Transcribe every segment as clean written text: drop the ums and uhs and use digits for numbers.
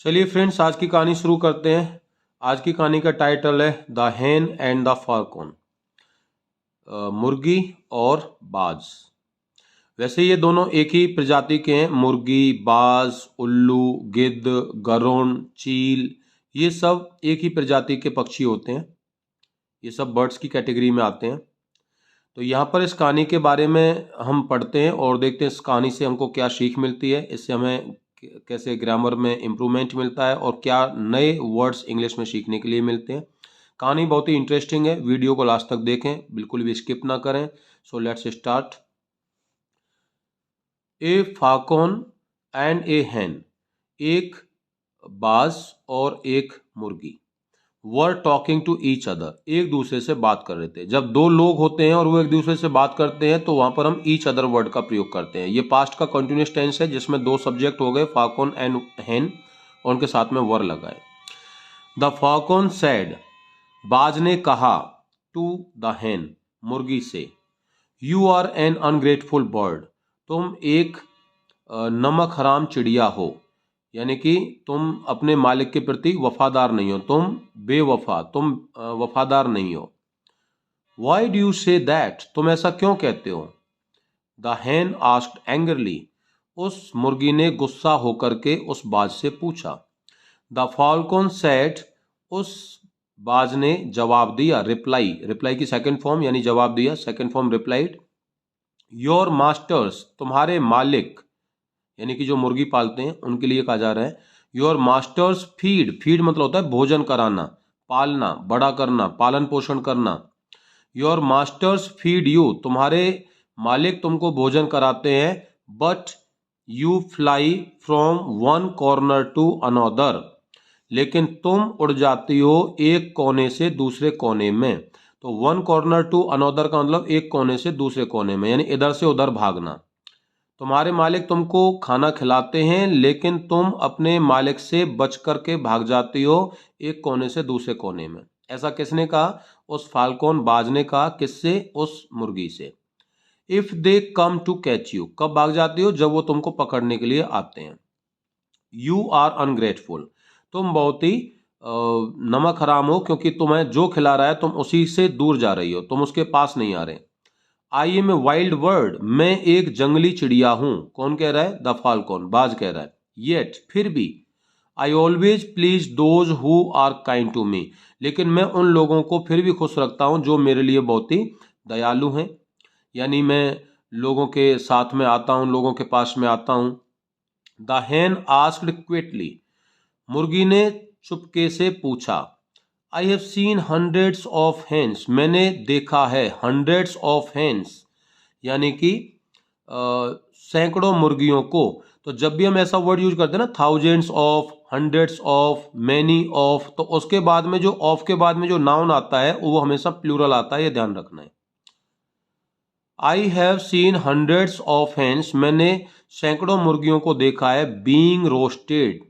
चलिए फ्रेंड्स, आज की कहानी शुरू करते हैं। आज की कहानी का टाइटल है द हेन एंड द फाल्कन, मुर्गी और बाज। वैसे ये दोनों एक ही प्रजाति के हैं। मुर्गी, बाज, उल्लू, गिद्ध, गरुड़, चील, ये सब एक ही प्रजाति के पक्षी होते हैं। ये सब बर्ड्स की कैटेगरी में आते हैं। तो यहाँ पर इस कहानी के बारे में हम पढ़ते हैं और देखते हैं इस कहानी से हमको क्या सीख मिलती है, इससे हमें कैसे ग्रामर में इम्प्रूवमेंट मिलता है और क्या नए वर्ड्स इंग्लिश में सीखने के लिए मिलते हैं। कहानी बहुत ही इंटरेस्टिंग है। वीडियो को लास्ट तक देखें, बिल्कुल भी स्किप ना करें। So let's start. A falcon and a hen, एक बाज और एक मुर्गी, were talking to each other, एक दूसरे से बात कर रहे थे। जब दो लोग होते हैं और वो एक दूसरे से बात करते हैं तो वहां पर हम ईच अदर वर्ड का प्रयोग करते हैं। ये पास्ट का कंटिन्यूअस टेंस है जिसमें दो सब्जेक्ट हो गए, फाल्कन एंड हैन, और उनके साथ में वर लगाए। द फाल्कन सेड, बाज ने कहा, टू द हैन, मुर्गी से, you are an ungrateful bird, तुम एक नमक हराम चिड़िया हो, यानी कि तुम अपने मालिक के प्रति वफादार नहीं हो, तुम बेवफा, तुम वफादार नहीं हो। Why do you say that, तुम ऐसा क्यों कहते हो? द हैन आस्क्ड एंग्रली, उस मुर्गी ने गुस्सा होकर के उस बाज से पूछा। द फाल्कन सेड, उस बाज ने जवाब दिया, रिप्लाई, रिप्लाई की सेकंड फॉर्म यानी जवाब दिया, second form replied. Your masters, तुम्हारे मालिक, यानी कि जो मुर्गी पालते हैं उनके लिए कहा जा रहा है। योर मास्टर्स फीड, फीड मतलब होता है भोजन कराना, पालना, बड़ा करना, पालन पोषण करना। योर मास्टर्स फीड यू, तुम्हारे मालिक तुमको भोजन कराते हैं। But you fly from one corner to another, लेकिन तुम उड़ जाती हो एक कोने से दूसरे कोने में। तो वन कॉर्नर टू अनदर का मतलब एक कोने से दूसरे कोने में, यानी इधर से उधर भागना। तुम्हारे मालिक तुमको खाना खिलाते हैं लेकिन तुम अपने मालिक से बच करके भाग जाती हो एक कोने से दूसरे कोने में। ऐसा किसने कहा? उस फाल्कन, बाज ने कहा। किससे? उस मुर्गी से। If they come to catch you, कब भाग जाती हो? जब वो तुमको पकड़ने के लिए आते हैं। यू आर अनग्रेटफुल, तुम बहुत ही नमक हराम हो, क्योंकि तुम्हें जो खिला रहा है तुम उसी से दूर जा रही हो, तुम उसके पास नहीं आ रहे। I am a wild bird, मैं एक जंगली चिड़िया हूं। कौन कह रहा है? द फाल्कन, बाज कह रहा है। येट, फिर भी, I always please those who are kind to me, लेकिन मैं उन लोगों को फिर भी खुश रखता हूं जो मेरे लिए बहुत ही दयालु हैं। यानी मैं लोगों के साथ में आता हूं, लोगों के पास में आता हूं। द हैन आस्क्ड क्विकली, मुर्गी ने चुपके से पूछा। I have seen hundreds of hens, मैंने देखा है हंड्रेड्स ऑफ हेन्स, यानी कि सैकड़ों मुर्गियों को। तो जब भी हम ऐसा वर्ड यूज करते हैं ना, thousands of, hundreds of, many of, तो उसके बाद में जो ऑफ के बाद में जो नाउन आता है वो हमेशा प्लूरल आता है, ये ध्यान रखना है। I have seen hundreds of hens, मैंने सैकड़ों मुर्गियों को देखा है। बीइंग रोस्टेड,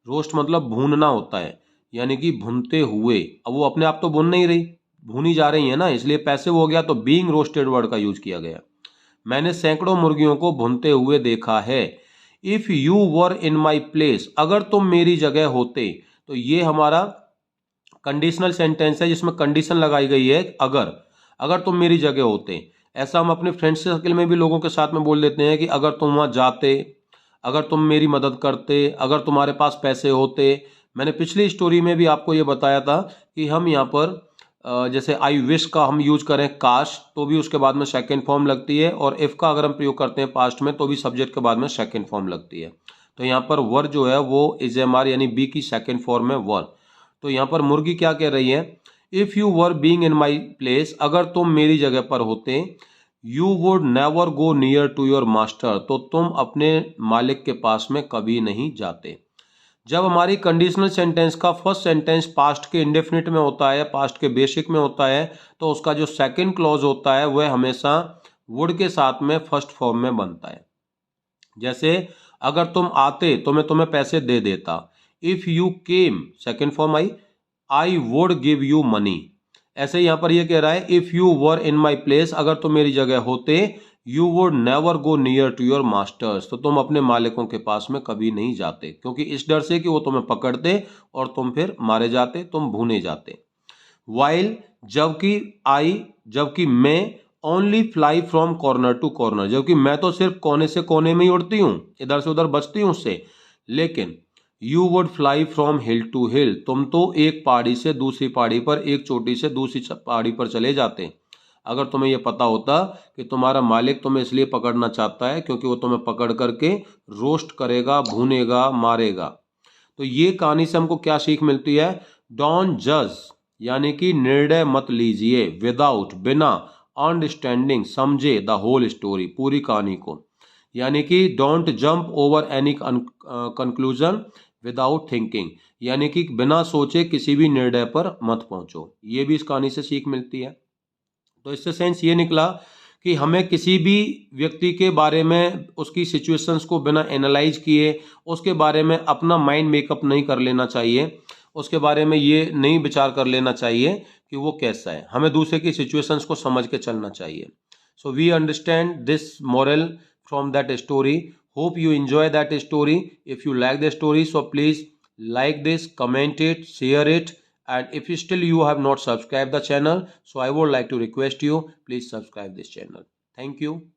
रोस्ट मतलब भूनना होता है, यानी कि भूनते हुए। अब वो अपने आप तो भून नहीं रही, भूनी जा रही है ना, इसलिए पैसिव हो गया, तो बीइंग रोस्टेड वर्ड का यूज किया गया। मैंने सैकड़ों मुर्गियों को भूनते हुए देखा है। If you were in my place, अगर तुम मेरी जगह होते, तो ये हमारा कंडीशनल सेंटेंस है जिसमें कंडीशन लगाई गई है, अगर, अगर तुम मेरी जगह होते। ऐसा हम अपने फ्रेंड्स सर्कल में भी लोगों के साथ में बोल देते हैं कि अगर तुम वहां जाते, अगर तुम मेरी मदद करते, अगर तुम्हारे पास पैसे होते। मैंने पिछली स्टोरी में भी आपको ये बताया था कि हम यहाँ पर जैसे आई विश का हम यूज करें काश, तो भी उसके बाद में सेकंड फॉर्म लगती है, और इफ का अगर हम प्रयोग करते हैं पास्ट में तो भी सब्जेक्ट के बाद में सेकंड फॉर्म लगती है। तो यहाँ पर वर जो है वो इज एम आर यानी बी की सेकंड फॉर्म है वर। तो यहाँ पर मुर्गी क्या कह रही है? If you were being in my place, अगर तुम मेरी जगह पर होते, you would never go near to your master, तो तुम अपने मालिक के पास में कभी नहीं जाते। जब हमारी कंडीशनल सेंटेंस का फर्स्ट सेंटेंस पास्ट के इंडेफिनिट में होता है, पास्ट के बेसिक में होता है, तो उसका जो सेकंड क्लॉज होता है वह हमेशा वुड के साथ में फर्स्ट फॉर्म में बनता है। जैसे अगर तुम आते तो मैं तुम्हें पैसे दे देता। If you came, second form I, I would give you money. ऐसे यहां पर यह कह रहा है if you were in my place, अगर तुम मेरी जगह होते, you would never go near to your masters, तो तुम अपने मालिकों के पास में कभी नहीं जाते, क्योंकि इस डर से कि वो तुम्हें पकड़ते और तुम फिर मारे जाते, तुम भूने जाते। वाइल, जबकि मैं only fly from corner to corner, जबकि मैं तो सिर्फ कोने से कोने में ही उड़ती हूँ, इधर से उधर बचती हूँ उससे। लेकिन you would fly from hill to hill, तुम तो एक पहाड़ी से दूसरी पहाड़ी पर, एक चोटी से दूसरी पहाड़ी पर चले जाते। अगर तुम्हें यह पता होता कि तुम्हारा मालिक तुम्हें इसलिए पकड़ना चाहता है क्योंकि वो तुम्हें पकड़ करके रोस्ट करेगा, भूनेगा, मारेगा। तो ये कहानी से हमको क्या सीख मिलती है? डोंट जज, यानी कि निर्णय मत लीजिए, विदाउट, बिना, अंडरस्टैंडिंग, समझे, द होल स्टोरी, पूरी कहानी को। यानी कि don't jump over any conclusion without thinking, यानी कि बिना सोचे किसी भी निर्णय पर मत पहुंचो। ये भी इस कहानी से सीख मिलती है। तो इससे सेंस ये निकला कि हमें किसी भी व्यक्ति के बारे में, उसकी सिचुएशंस को बिना एनालाइज किए उसके बारे में अपना माइंड मेकअप नहीं कर लेना चाहिए, उसके बारे में ये नहीं विचार कर लेना चाहिए कि वो कैसा है। हमें दूसरे की सिचुएशंस को समझ के चलना चाहिए। So we understand this moral from that story. Hope you enjoy that story. If you like the story, so please like this, comment it, share it, and if still you have not subscribed the channel, so I would like to request you, please subscribe this channel. Thank you.